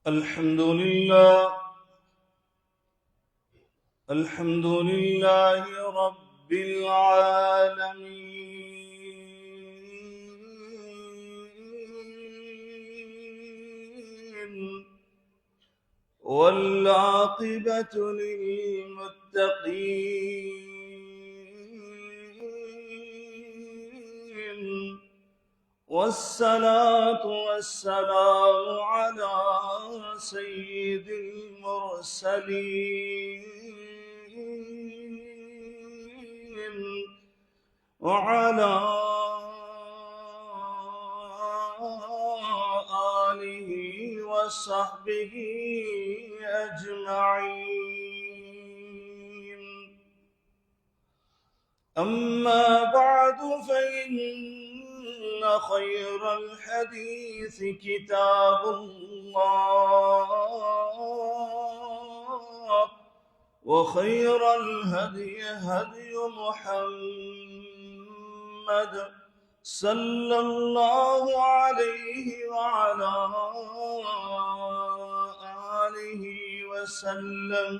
الحمد لله رب العالمين والعاقبة للمتقين والصلاة والسلام على سيد المرسلين وعلى آله وصحبه أجمعين. أما بعد فإن خير الحديث كتاب الله وخير الهدي هدي محمد صلى الله عليه وعلى آله وسلم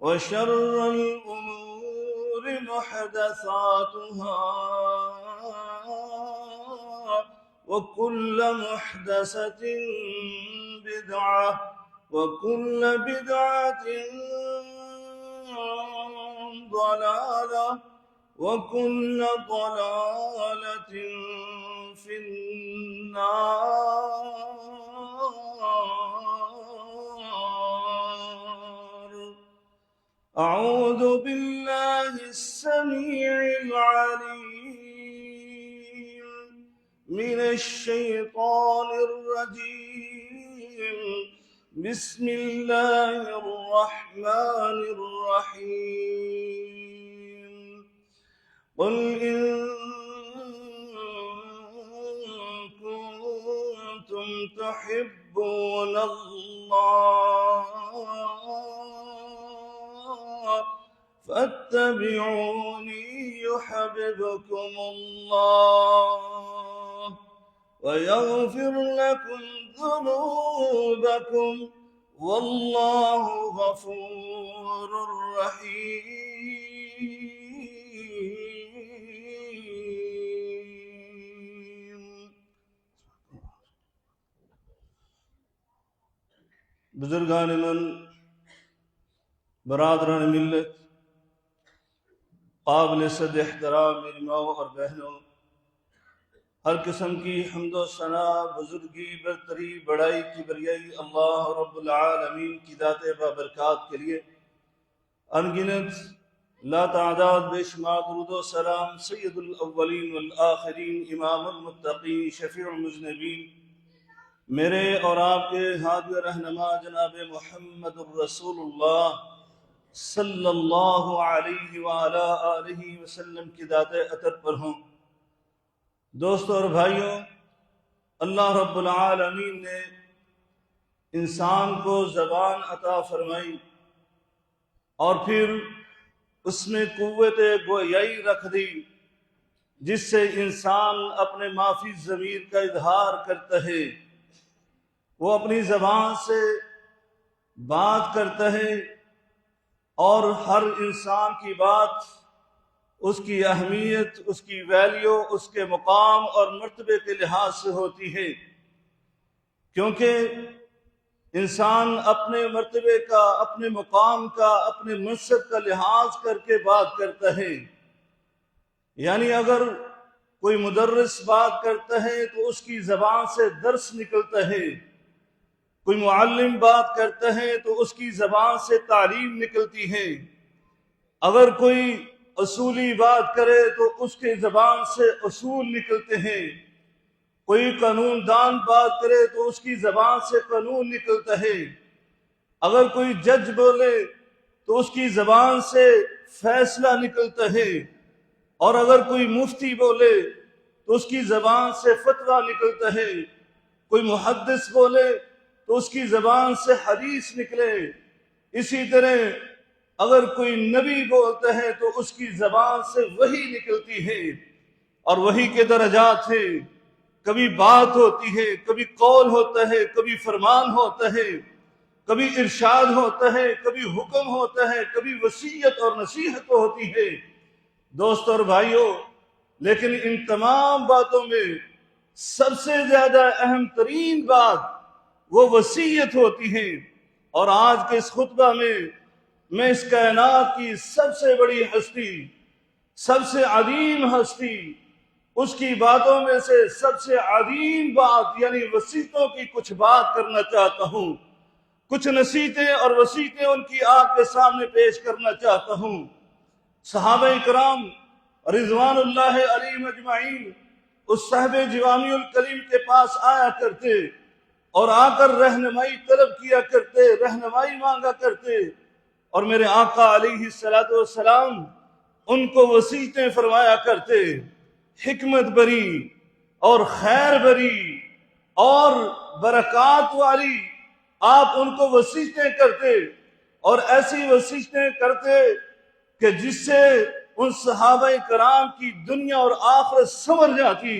وشر الأمور محدثاتها وكل محدثة بدعة وكل بدعة ضلالة وكل ضلالة في النار. أعوذ بالله السميع العليم من الشيطان الرجيم. بسم الله الرحمن الرحيم. قل إن كنتم تحبون الله فاتبعوني يحببكم الله ويغفر لكم ذنوبكم والله غفور رحيم. بزرگان من، برادران ملت، قابل صد احترام میری ماؤں اور بہنوں، ہر قسم کی حمد و ثنا، بزرگی، برتری، بڑائی، کبریائی اللہ رب العالمین کی ذات بابرکات کے لیے انگنت لا تعداد بے شمار درود و سلام سید الاولین والآخرین، امام المتقین، شفیع المذنبین، میرے اور آپ کے ہادی و رہنما جناب محمد الرسول اللہ صلی اللہ علیہ وآلہ آلہ وسلم کی ذات اطہر پر ہوں. دوستوں اور بھائیوں، اللہ رب العالمین نے انسان کو زبان عطا فرمائی اور پھر اس میں قوت گویائی رکھ دی، جس سے انسان اپنے معافی ضمیر کا اظہار کرتا ہے، وہ اپنی زبان سے بات کرتا ہے، اور ہر انسان کی بات، اس کی اہمیت، اس کی ویلیو، اس کے مقام اور مرتبے کے لحاظ سے ہوتی ہے، کیونکہ انسان اپنے مرتبے کا، اپنے مقام کا، اپنے منصب کا لحاظ کر کے بات کرتا ہے. یعنی اگر کوئی مدرس بات کرتا ہے تو اس کی زبان سے درس نکلتا ہے، کوئی معلم بات کرتا ہے تو اس کی زبان سے تعلیم نکلتی ہے، اگر کوئی اصولی بات کرے تو اس کے زبان سے اصول نکلتے ہیں، کوئی قانون دان بات کرے تو اس کی زبان سے قانون نکلتا ہے، اگر کوئی جج بولے تو اس کی زبان سے فیصلہ نکلتا ہے، اور اگر کوئی مفتی بولے تو اس کی زبان سے فتویٰ نکلتا ہے، کوئی محدث بولے تو اس کی زبان سے حدیث نکلے. اسی طرح اگر کوئی نبی بولتا ہے تو اس کی زبان سے وحی نکلتی ہے، اور وحی کے درجات ہیں. کبھی بات ہوتی ہے، کبھی قول ہوتا ہے، کبھی فرمان ہوتا ہے، کبھی ارشاد ہوتا ہے، کبھی حکم ہوتا ہے، کبھی وصیت اور نصیحت ہوتی ہے دوستو اور بھائیوں۔ لیکن ان تمام باتوں میں سب سے زیادہ اہم ترین بات وہ وصیت ہوتی ہے۔ اور آج کے اس خطبہ میں اس کائنات کی سب سے بڑی ہستی، سب سے عظیم ہستی، اس کی باتوں میں سے سب سے عظیم بات یعنی وصیتوں کی کچھ بات کرنا چاہتا ہوں، کچھ نصیحتیں اور وصیتیں ان کی آپ کے سامنے پیش کرنا چاہتا ہوں۔ صحابہ کرام رضوان اللہ علیہم اجمعین اس صاحب جوامع الکلیم کے پاس آیا کرتے اور آ کر رہنمائی طلب کیا کرتے، رہنمائی مانگا کرتے، اور میرے آقا علیہ السلام ان کو وصیتیں فرمایا کرتے، حکمت بری اور خیر بری اور برکات والی آپ ان کو وصیتیں کرتے، اور ایسی وصیتیں کرتے کہ جس سے ان صحابہ کرام کی دنیا اور آخرت سنور جاتی،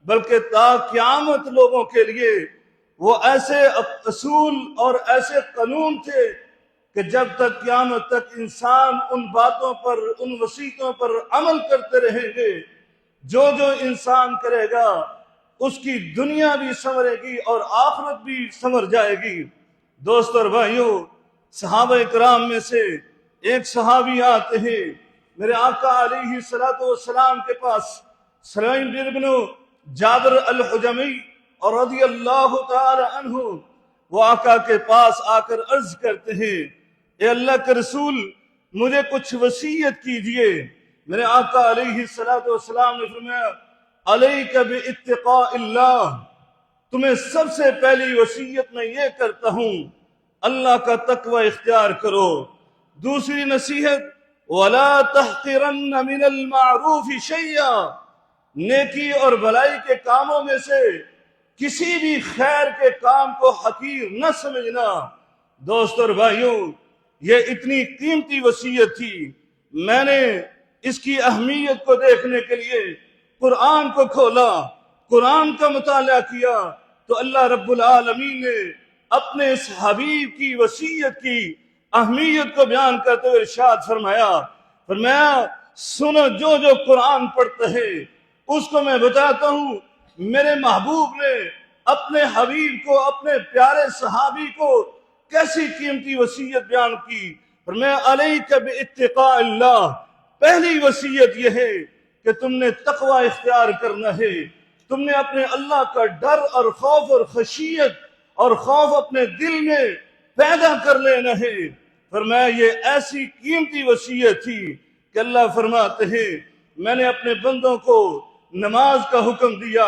بلکہ تا قیامت لوگوں کے لیے وہ ایسے اصول اور ایسے قانون تھے کہ جب تک قیامت تک انسان ان باتوں پر، ان وصیتوں پر عمل کرتے رہیں گے، جو انسان کرے گا اس کی دنیا بھی سنورے گی اور آخرت بھی سنور جائے گی۔ دوستو اور بھائیوں، صحابہ کرام میں سے ایک صحابی آتے ہیں میرے آقا علیہ السلام کے پاس، سلیم بن جابر الحجمی اور رضی اللہ تعالی عنہ، وہ آقا کے پاس آ کر عرض کرتے ہیں، اے اللہ کے رسول مجھے کچھ وصیت کیجئے۔ میرے آقا علیہ السلام نے فرمایا، علیک باتقاء اللہ، تمہیں سب سے پہلی وصیت میں یہ کرتا ہوں اللہ کا تقوی اختیار کرو۔ دوسری نصیحت، وَلَا تَحْقِرَنَّ مِنَ الْمَعْرُوفِ شَيْئًا، نیکی اور بھلائی کے کاموں میں سے کسی بھی خیر کے کام کو حقیر نہ سمجھنا۔ دوستو اور بھائیوں، یہ اتنی قیمتی وصیت تھی، میں نے اس کی اہمیت کو دیکھنے کے لیے قرآن کو کھولا، قرآن کا مطالعہ کیا، تو اللہ رب العالمین نے اپنے اس حبیب کی وصیت کی اہمیت کو بیان کرتے ہوئے ارشاد فرمایا سنو، جو قرآن پڑھتا ہے اس کو میں بتاتا ہوں میرے محبوب نے اپنے حبیب کو، اپنے پیارے صحابی کو کیسی قیمتی وصیت بیان کی۔ فرمایا علیک باتقاء اللہ، پہلی وصیت یہ ہے کہ تم نے تقوی اختیار کرنا ہے، تم نے اپنے اللہ کا ڈر اور خوف اور خشیت اور خوف اپنے دل میں پیدا کر لینا ہے۔ فرمایا یہ ایسی قیمتی وصیت تھی کہ اللہ فرماتے ہیں میں نے اپنے بندوں کو نماز کا حکم دیا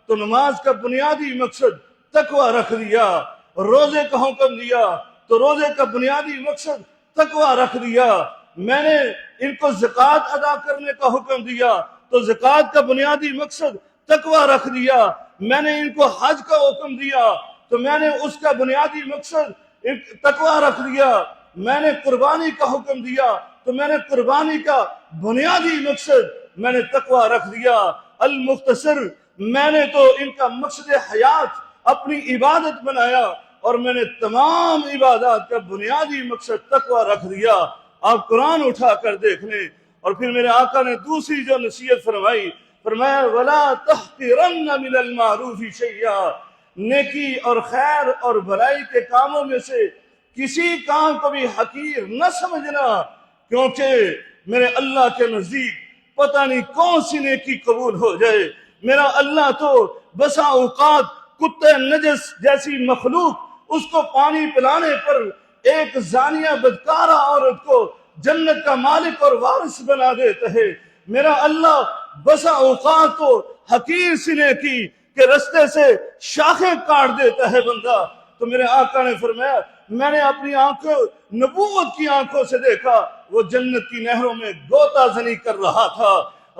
تو نماز کا بنیادی مقصد تقوی رکھ دیا، روزے کا حکم دیا تو روزے کا بنیادی مقصد تقوی رکھ دیا، میں نے ان کو زکوٰۃ ادا کرنے کا حکم دیا تو زکوٰۃ کا بنیادی مقصد تقوی رکھ دیا، میں نے ان کو حج کا حکم دیا تو میں نے اس کا بنیادی مقصد تقوی رکھ دیا، میں نے قربانی کا حکم دیا تو میں نے قربانی کا بنیادی مقصد میں نے تقوی رکھ دیا۔ المختصر، میں نے تو ان کا مقصد حیات اپنی عبادت بنایا اور میں نے تمام عبادات کا بنیادی مقصد تقوی رکھ دیا۔ آپ قرآن اٹھا کر دیکھ لیں۔ اور پھر میرے آقا نے دوسری جو نصیحت فرمایا وَلَا تَحْقِرَنَّ مِنَ الْمَعْرُوفِ شَيْئًا، نیکی اور خیر اور بھلائی کے کاموں میں سے کسی کام کو بھی حقیر نہ سمجھنا، کیونکہ میرے اللہ کے نزدیک پتہ نہیں کون سی نیکی قبول ہو جائے۔ میرا اللہ تو بسا اوقات کتے نجس جیسی مخلوق اس کو پانی پلانے پر ایک زانیہ بدکارہ عورت کو جنت کا مالک اور وارث بنا دیتا ہے۔ میرا اللہ بسا اوقات تو حقیر سی نیکی کے رستے سے شاخیں کاٹ دیتا ہے بندہ۔ تو میرے آقا نے فرمایا میں نے اپنی آنکھوں، نبوت کی آنکھوں سے دیکھا وہ جنت کی نہروں میں غوطہ زنی کر رہا تھا۔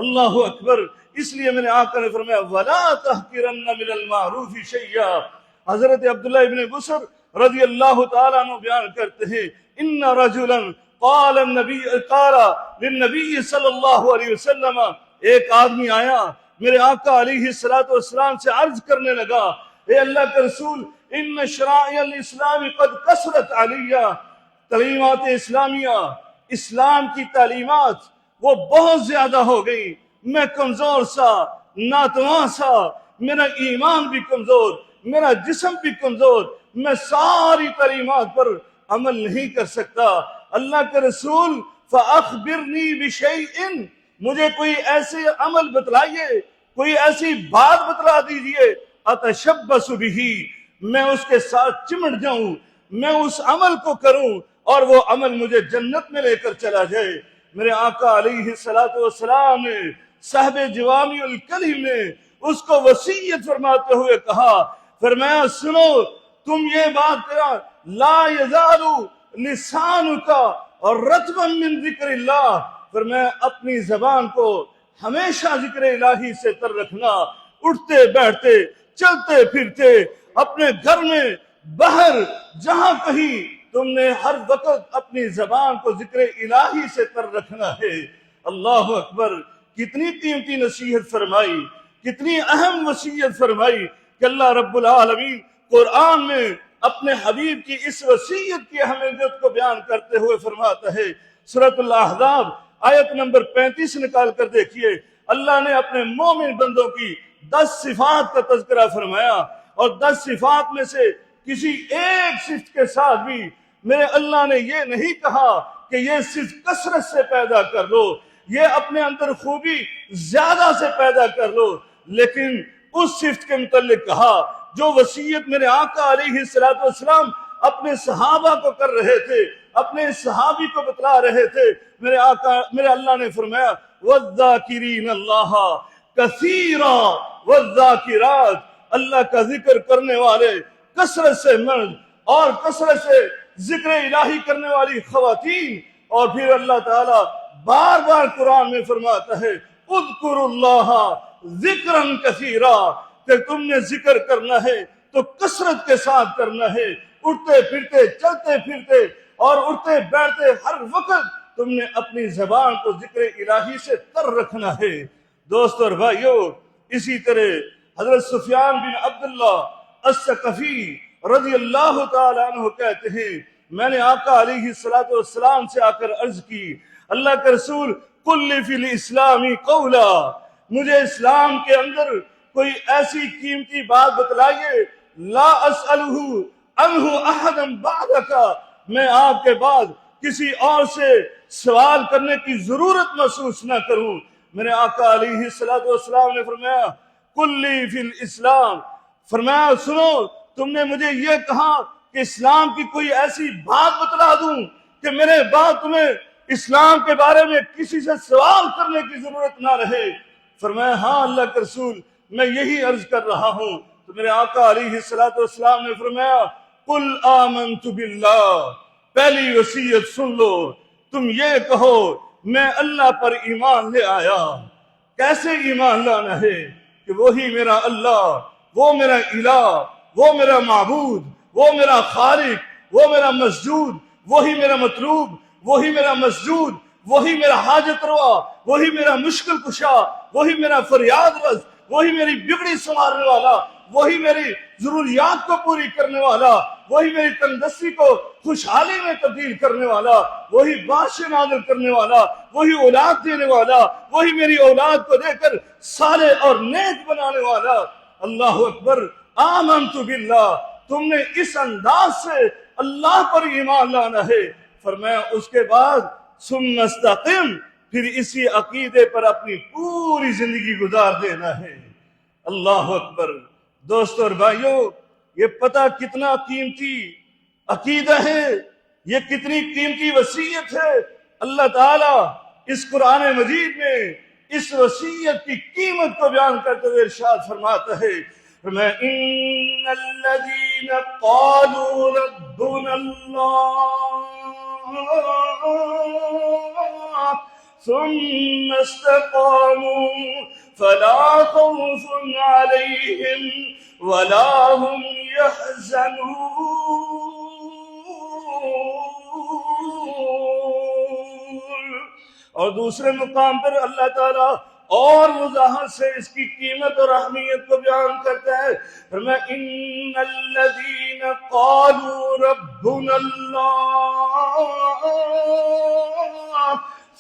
اللہ اکبر۔ اس لیے میرے آقا نے فرمایا وَلَا تَحْقِرَنَّ مِنَ الْمَعْرُوفِ شَيْئًا۔ حضرت عبداللہ ابن بصر رضی اللہ تعالیٰ عنہ بیان کرتے ہیں ان رجلا قال للنبی صلی اللہ علیہ وسلم، ایک آدمی آیا میرے آقا علیہ الصلوۃ والسلام سے عرض کرنے لگا، اے اللہ کے رسول، ان شرائع الاسلام قد کثرت علیہ، تعلیمات اسلامیہ، اسلام کی تعلیمات وہ بہت زیادہ ہو گئی، میں کمزور سا، ناتواں سا، میرا ایمان بھی کمزور، میرا جسم بھی کمزور، میں ساری تعلیمات پر عمل نہیں کر سکتا۔ اللہ کے رسول فَأَخْبِرْنِي بِشَيْءٍ، مجھے کوئی ایسے عمل بتلائیے، کوئی ایسی بات بتلا دیجئے، أَتَشَبَّسُ بِهِ، میں اس کے ساتھ چمٹ جاؤں، میں اس عمل کو کروں اور وہ عمل مجھے جنت میں لے کر چلا جائے۔ میرے آقا علیہ السلام نے صاحب جوامع الکلم نے اس کو وصیت فرماتے ہوئے کہا، فرمایا سنو، تم یہ بات کرا، لا یزال لسانک رطبا من ذکر اللہ، فرمایا اپنی زبان کو ہمیشہ ذکر الہی سے تر رکھنا، اٹھتے بیٹھتے چلتے پھرتے اپنے گھر میں باہر جہاں کہیں تم نے ہر وقت اپنی زبان کو ذکر الہی سے تر رکھنا ہے۔ اللہ اکبر، کتنی قیمتی نصیحت فرمائی، کتنی اہم وصیت فرمائی کہ اللہ رب العالمین قرآن میں اپنے حبیب کی اس وصیت کی اہمیت کو بیان کرتے ہوئے فرماتا ہے۔ سورۃ الاحزاب آیت نمبر 35 نکال کر دیکھیے، اللہ نے اپنے مومن بندوں کی 10 صفات کا تذکرہ فرمایا، اور 10 صفات میں سے کسی ایک صفت کے ساتھ بھی میرے اللہ نے یہ نہیں کہا کہ یہ صرف کثرت سے پیدا کر لو، یہ اپنے اندر خوبی زیادہ سے پیدا کر لو، لیکن اس صفت کے متعلق کہا جو وصیت میرے آقا علیہ السلام اپنے صحابہ کو کر رہے تھے، اپنے صحابی کو بتلا رہے تھے۔ میرے اللہ نے فرمایا وَالذَّاكِرِينَ اللَّهَ كَثِيرًا وَالذَّاكِرَاتِ، اللہ کا ذکر کرنے والے کثرت سے مرد اور کثرت سے ذکر الہی کرنے والی خواتین۔ اور پھر اللہ تعالیٰ بار بار قرآن میں فرماتا ہے اذکروا اللہ ذکرا کثیرا، کہ تم نے ذکر کرنا ہے تو کثرت کے ساتھ کرنا ہے، اٹھتے پھرتے چلتے پھرتے اور اٹھتے بیٹھتے ہر وقت تم نے اپنی زبان کو ذکر الہی سے تر رکھنا ہے۔ دوستو اور بھائیو، اسی طرح حضرت سفیان بن عبداللہ الثقفی رضی اللہ تعالیٰ عنہ کہتے ہیں، میں نے آقا علیہ السلام سے آ کر عرض کی، اللہ کے رسول قل لی فی الاسلام قولا، مجھے اسلام کے اندر کوئی ایسی قیمتی بات بتلائیے، لا اسألہ عنہ احدا بعدک، میں آپ کے بعد کسی اور سے سوال کرنے کی ضرورت محسوس نہ کروں۔ میرے آقا علیہ السلام نے فرمایا قل لی فی الاسلام، فرمایا سنو، تم نے مجھے یہ کہا کہ اسلام کی کوئی ایسی بات بتلا دوں کہ میرے بعد تمہیں اسلام کے بارے میں کسی سے سوال کرنے کی ضرورت نہ رہے۔ فرمایا ہاں اللہ کے رسول، میں یہی عرض کر رہا ہوں۔ تو میرے آقا علیہ السلام نے فرمایا قل آمنت باللہ، پہلی وصیت سن لو، تم یہ کہو میں اللہ پر ایمان لے آیا۔ کیسے ایمان لانا ہے؟ کہ وہی میرا اللہ، وہ میرا الہ، وہ میرا معبود، وہ میرا خالق، وہ میرا مسجود، وہی میرا مطلوب، وہی میرا مسجود، وہی میرا حاجت روا، وہی میرا مشکل کشا، وہی میرا فریاد رس، وہی میری بگڑی سنوارنے والا، وہی میری ضروریات کو پوری کرنے والا، وہی میری تندرستی کو خوشحالی میں تبدیل کرنے والا، وہی بادشاہ نازل کرنے والا، وہی اولاد دینے والا، وہی میری اولاد کو دے کر صالح اور نیک بنانے والا۔ اللہ اکبر، آمنت باللہ، تم نے اس انداز سے اللہ پر ایمان لانا ہے۔ فرمایا اس کے بعد ثم استقم، پھر اسی عقیدے پر اپنی پوری زندگی گزار دینا ہے۔ اللہ اکبر۔ دوستو اور بھائیو، یہ پتہ کتنا قیمتی عقیدہ ہے، یہ کتنی قیمتی وصیت ہے۔ اللہ تعالیٰ اس قرآن مجید میں اس وصیت کی قیمت کو بیان کرتے ہوئے ارشاد فرماتا ہے، ان الذین قالوا ربنا اللہ ثم استقاموا فلا خوف علیہم ولا هم يحزنون۔ اور دوسرے مقام پر اللہ تعالیٰ اور وضاحت سے اس کی قیمت اور اہمیت کو بیان کرتا ہے. فرمایا ان الذین قالوا ربنا اللہ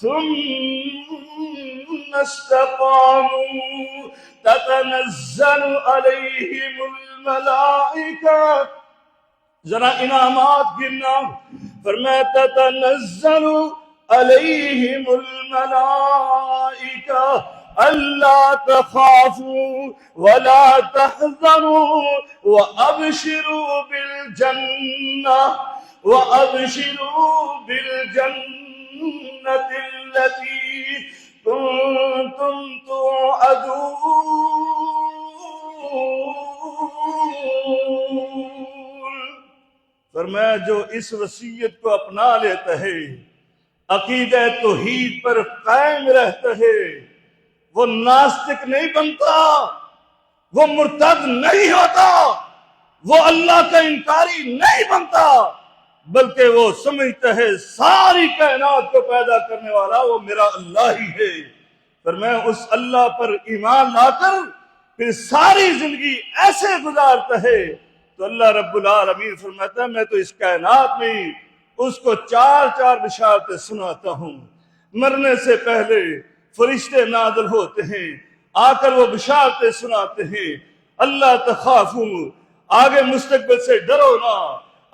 ثم استقاموا تتنزل علیہم الملائکہ. ذرا انعامات گننا. فرمایا تتنزل علیہم الملائکہ الا تخافوا ولا تحزنوا وابشروا بالجنة التي كنتم توعدون. فرمایا جو اس وصیت کو اپنا لیتا ہے، عقیدہ توحید پر قائم رہتا ہے، وہ ناستک نہیں بنتا، وہ مرتد نہیں ہوتا، وہ اللہ کا انکاری نہیں بنتا، بلکہ وہ سمجھتا ہے ساری کائنات کو پیدا کرنے والا وہ میرا اللہ ہی ہے. فرمایا اس اللہ پر ایمان لا کر پھر ساری زندگی ایسے گزارتا ہے تو اللہ رب العالمین فرماتا ہے میں تو اس کائنات میں اس کو چار بشارتیں سناتا ہوں. مرنے سے پہلے فرشتے نازل ہوتے ہیں، آ کر وہ بشارتیں سناتے ہیں. اللہ تخافوا، آگے مستقبل سے ڈرو نہ،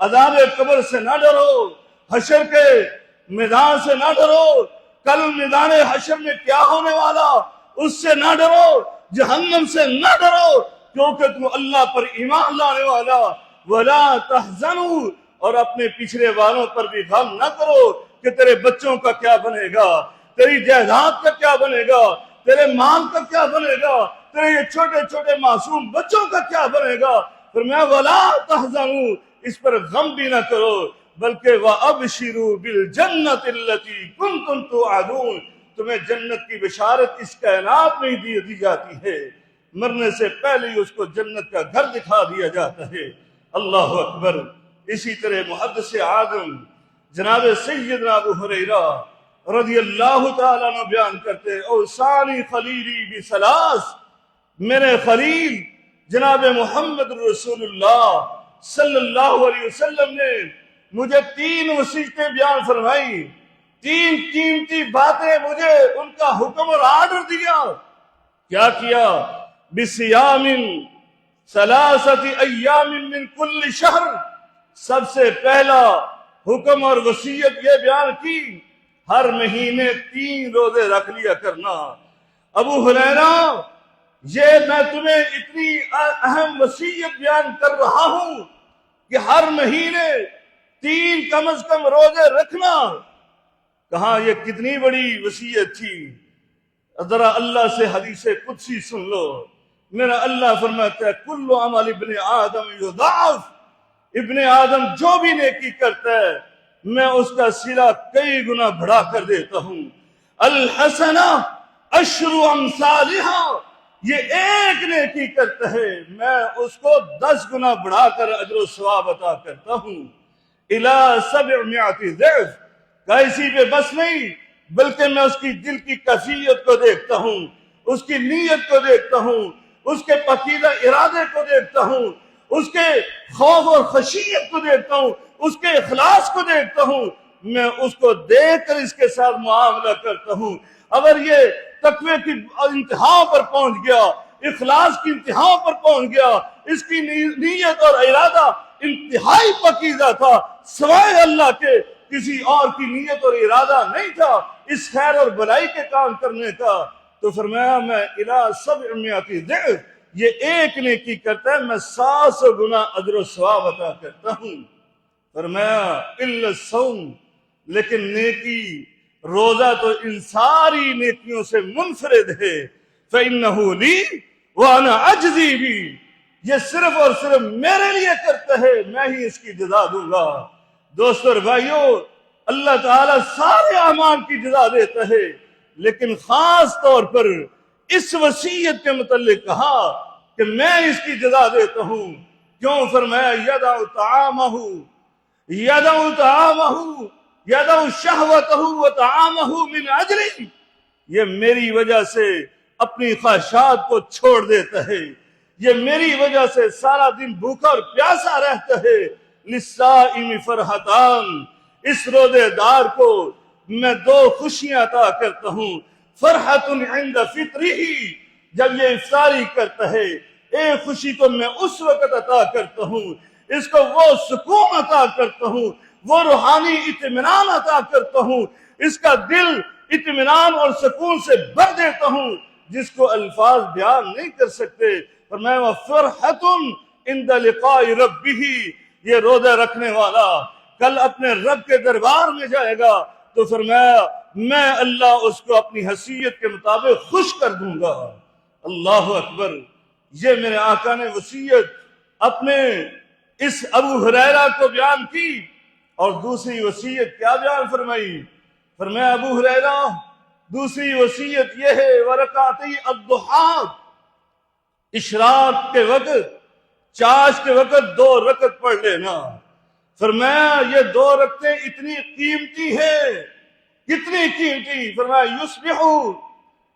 عذاب قبر سے نہ ڈرو، حشر کے میدان سے نہ ڈرو، کل میدان حشر میں کیا ہونے والا اس سے نہ ڈرو، جہنم سے نہ ڈرو، کیونکہ تم اللہ پر ایمان لانے والا. ولا تحزنوا، اور اپنے پچھڑے والوں پر بھی غم نہ کرو کہ تیرے بچوں کا کیا بنے گا، تیری جائیداد کا کیا بنے گا، تیرے مال کا کیا بنے گا، تیرے یہ چھوٹے چھوٹے معصوم بچوں کا کیا بنے گا. فرمایا ولا تحزنوا، اس پر غم بھی نہ کرو، بلکہ وابشروا بالجنۃ التي کنتم توعدون، تمہیں جنت کی بشارت اس کائنات میں ہی دی جاتی ہے. مرنے سے پہلے ہی اس کو جنت کا گھر دکھا دیا جاتا ہے. اللہ اکبر. اسی طرح محدث اعظم جناب سیدنا ابو ہریرہ رضی اللہ تعالیٰ عنہ بیان کرتے ہیں اوصانی خلیلی بثلاث، میرے خلیل جناب محمد رسول اللہ صلی اللہ علیہ وسلم نے مجھے 3 وصیتیں بیان فرمائی، 3 قیمتی باتیں مجھے ان کا حکم اور آرڈر دیا. کیا کیا؟ بصیام 3 ایام من کل شہر، سب سے پہلا حکم اور وصیت یہ بیان کی ہر مہینے 3 روزے رکھ لیا کرنا. ابو ہریرہ یہ میں تمہیں اتنی اہم وصیت بیان کر رہا ہوں کہ ہر مہینے 3 کم از کم روزے رکھنا. کہاں یہ کتنی بڑی وصیت تھی. ذرا اللہ سے حدیث قدسی سن لو. میرا اللہ فرماتا ہے کل عمل ابن آدم یضاعف، ابن آدم جو بھی نیکی کرتا ہے میں اس کا صلہ کئی گنا بڑھا کر دیتا ہوں. الحسنہ عشر امثالہا، یہ ایک نیکی کرتا ہے میں اس کو 10 گنا بڑھا کر اجر و ثواب عطا کرتا ہوں. الی 700 ضعف، کیسی پہ بس نہیں بلکہ میں اس کی دل کی کیفیت کو دیکھتا ہوں، اس کی نیت کو دیکھتا ہوں، اس کے پاکیزہ ارادے کو دیکھتا ہوں، اس کے خوف اور خشیت کو دیکھتا ہوں، اس کے اخلاص کو دیکھتا ہوں. میں اس کو دیکھ کر اس کے ساتھ معاملہ کرتا ہوں. اگر یہ تقوی کی انتہا پر پہنچ گیا، اخلاص کی انتہا پر پہنچ گیا، اس کی نیت اور ارادہ انتہائی پاکیزہ تھا، سوائے اللہ کے کسی اور کی نیت اور ارادہ نہیں تھا اس خیر اور بلائی کے کام کرنے کا، تو فرمایا میں الی 700 ضعف، یہ ایک نیکی کرتا ہے میں 700 گنا اجر و ثواب عطا کرتا ہوں. فرمایا الا الصوم، لیکن نیکی روزہ تو ان ساری نیکیوں سے منفرد ہے. فإنه لي وانا اجزی بھی، یہ صرف اور صرف میرے لیے کرتا ہے، میں ہی اس کی جزا دوں گا. دوستو اور بھائیو، اللہ تعالیٰ سارے اعمال کی جزا دیتا ہے، لیکن خاص طور پر اس وصیت کے متعلق کہا کہ میں اس کی جزا دیتا ہوں. کیوں؟ فرمایا یدع طعامہ یدع شہوتہ وطعامہ من اجلی، یہ میری وجہ سے اپنی خواہشات کو چھوڑ دیتا ہے، یہ میری وجہ سے سارا دن بھوکا اور پیاسا رہتا ہے۔ للصائم فرحتان، اس روزے دار کو میں دو خوشیاں عطا کرتا ہوں۔ فرحت عند فطرہ، جب یہ افطاری کرتا ہے، ایک خوشی تو میں اس وقت عطا کرتا ہوں، اس کو وہ سکون عطا کرتا ہوں، وہ روحانی اطمینان عطا کرتا ہوں، اس کا دل اطمینان اور سکون سے بھر دیتا ہوں جس کو الفاظ بیان نہیں کر سکتے۔ فرمایا وَفَرْحَةٌ عِنْدَ لِقَاءِ رَبِّهِ، یہ روزہ رکھنے والا کل اپنے رب کے دربار میں جائے گا تو فرمایا میں اللہ اس کو اپنی حیثیت کے مطابق خوش کر دوں گا۔ اللہ اکبر! یہ میرے آقا نے وصیت اپنے اس ابو ہریرہ کو بیان کی، اور دوسری وصیت کیا بیان فرمائی؟ فرمایا ابو ہریرہ دوسری وصیت یہ ہے ورکعتی الضحیٰ، اشراق کے وقت، چاش کے وقت 2 رکعت پڑھ لینا۔ فرمایا یہ 2 رکعتیں اتنی قیمتی ہے، کتنی قیمتی؟ فرمایا یصبح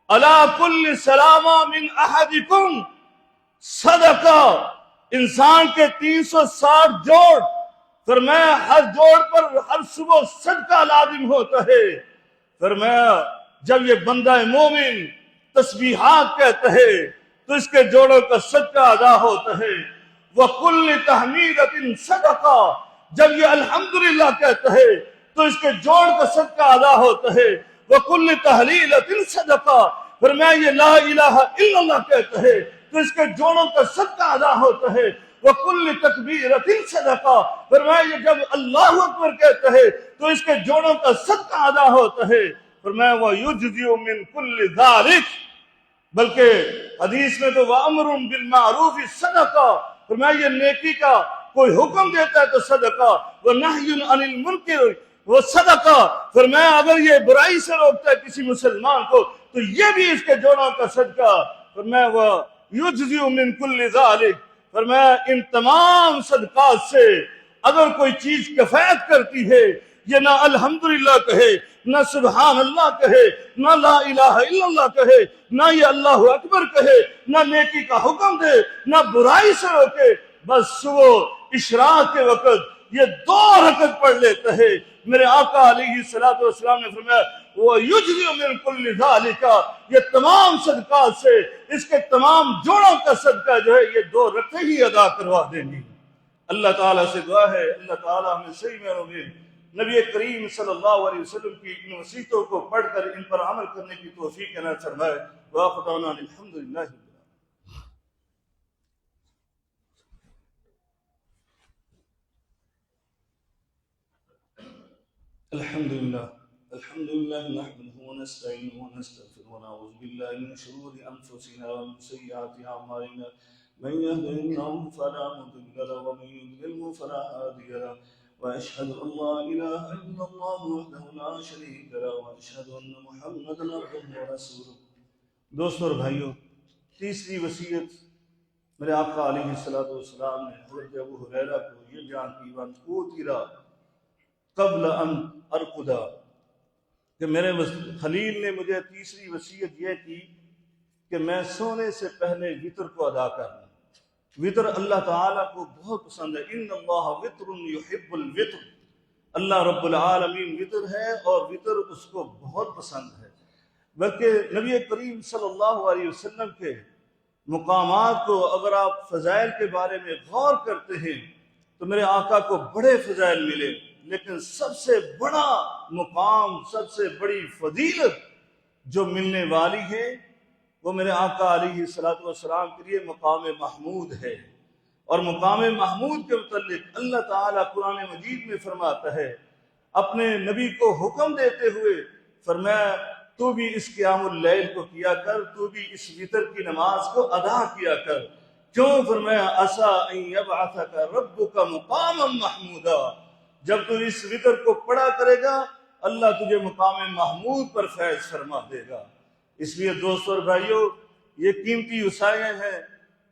علی کل سلامہ من احدکم صدقہ، انسان کے 360 جوڑ، فرمایا ہر جوڑ پر ہر صبح صدقہ لازم ہوتا ہے۔ فرمایا جب یہ بندہ مومن تسبیحات کہتا ہے تو اس کے جوڑوں کا صدقہ ادا ہوتا ہے۔ وَكُلِّ تَحْمِيدَةٍ صَدَقَةٍ، جب یہ الحمدللہ کہتا ہے تو اس کے جوڑ کا صدقہ ادا ہوتا ہے۔ وَكُلِّ تَحْلِيلَةٍ صَدَقَةٍ، فرمایا یہ لا الہ الا اللہ کہتا ہے تو اس کے جوڑوں کا صدقہ ادا ہوتا ہے۔ وَكُلِّ تَكْبِيرَةٍ صَدَقَةٍ، فرمایا یہ جب اللہ اکبر کہتا ہے تو اس کے جوڑوں کا صدقہ ادا ہوتا ہے۔ فرمایا وَيُجْزِئُ مِن كُلِّ ذَلِكَ، بلکہ حدیث میں تو وَأَمْرٌ بِالْمَعْرُوفِ صَدَقَةٍ، فرمایا یہ نیکی کا کوئی حکم دیتا ہے تو صدقہ، وَنَهْيٌ عَنِ الْمُنكَرِ وَصَدَقَةٍ، فرمایا اگر یہ برائی سے روکتا ہے کسی مسلمان کو تو یہ بھی اس کے جوڑوں کا صدقہ۔ فرمایا وَيُجْزِئُ مِن كُلِّ ذَلِكَ، فرمایا ان تمام صدقات سے اگر کوئی چیز کفایت کرتی ہے، یہ نہ الحمدللہ کہے، نہ سبحان اللہ کہے، نہ لا الہ الا اللہ کہے، نہ یہ اللہ اکبر کہے، نہ نیکی کا حکم دے، نہ برائی سے روکے، بس صبح اشراق کے وقت یہ 2 رکعت پڑھ لیتا ہے۔ میرے آقا علیہ السلام نے فرمایا وَيُجْزِئُ مِن كُلِّ ذَلِكَ، یہ تمام صدقات سے اس کے تمام جوڑوں کا صدقہ جو ہے یہ 2 رکعتیں ہی ادا کروا دیں گی۔ اللہ تعالیٰ سے دعا ہے اللہ تعالیٰ ہمیں صحیح معنوں میں نبی کریم صلی اللہ علیہ وسلم کی ان وصیتوں کو پڑھ کر ان پر عمل کرنے کی توفیق عنایت فرمائے۔ وآخر دعوانا الحمدللہ۔ الحمد لله نحمده ونستعينه ونستغفره ونعوذ بالله من شرور انفسنا ومن سيئات اعمالنا، من يهده الله فلا مضل له ومن يضلل فلا هادي له، واشهد ان لا اله الا الله وحده لا شريك له واشهد ان محمدا عبده ورسوله۔ دوستو اور بھائیو، تیسری وصیت میرے آقا علیہ السلام نے حضرت ابو ہریرہ کو یہ بیان کی وان اوتیرا قبل ان ارقدا، کہ میرے خلیل نے مجھے تیسری وصیت یہ کی کہ میں سونے سے پہلے وتر کو ادا کروں۔ وتر اللہ تعالیٰ کو بہت پسند ہے، ان اللہ وتر یحب الوتر، اللہ رب العالمین وتر ہے اور وتر اس کو بہت پسند ہے۔ بلکہ نبی کریم صلی اللہ علیہ وسلم کے مقامات کو اگر آپ فضائل کے بارے میں غور کرتے ہیں تو میرے آقا کو بڑے فضائل ملے، لیکن سب سے بڑا مقام، سب سے بڑی فضیلت جو ملنے والی ہے وہ میرے آقا علیہ السلام کے لیے مقام محمود ہے۔ اور مقام محمود کے متعلق اللہ تعالیٰ قرآن مجید میں فرماتا ہے، اپنے نبی کو حکم دیتے ہوئے فرمایا تو بھی اس قیام اللیل کو کیا کر، تو بھی اس وتر کی نماز کو ادا کیا کر۔ کیوں؟ فرمایا عسیٰ ان یبعثک ربک مقاما محمودا، جب تو اس وتر کو پڑھا کرے گا اللہ تجھے مقام محمود پر فیض فرما دے گا۔ اس لیے دوستو اور بھائیو، یہ قیمتی وصایاں ہیں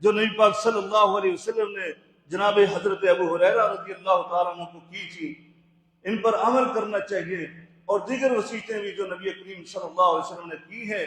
جو نبی پاک صلی اللہ علیہ وسلم نے جناب حضرت ابو ہریرہ رضی اللہ تعالیٰ عنہ کو کی تھی، ان پر عمل کرنا چاہیے۔ اور دیگر وصیتیں بھی جو نبی کریم صلی اللہ علیہ وسلم نے کی ہیں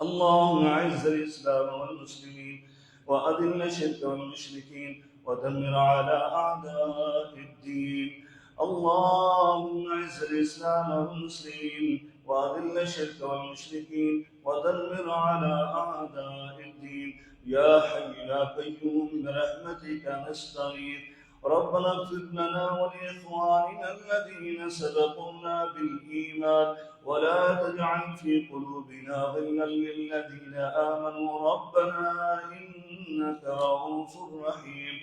اللهم أعز الإسلام والمسلمين وأذل الشرك والمشركين ودمر على أعداء الدين. اللهم أعز الإسلام والمسلمين وأذل الشرك والمشركين ودمر على أعداء الدين. يا حي يا قيوم برحمتك نستغيث. ربنا اغفر لنا ولإخواننا الذين سبقونا بالإيمان ولا تجعل في قلوبنا غلا للذين آمنوا ربنا إنك رؤوف رحيم.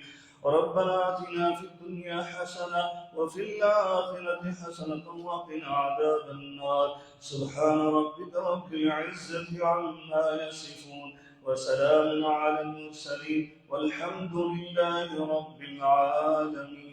ربنا آتنا في الدنيا حسنة وفي الآخرة حسنة وقنا عذاب النار. سبحان ربك رب العزة عما يصفون وسلام على المرسلين والحمد لله رب العالمين.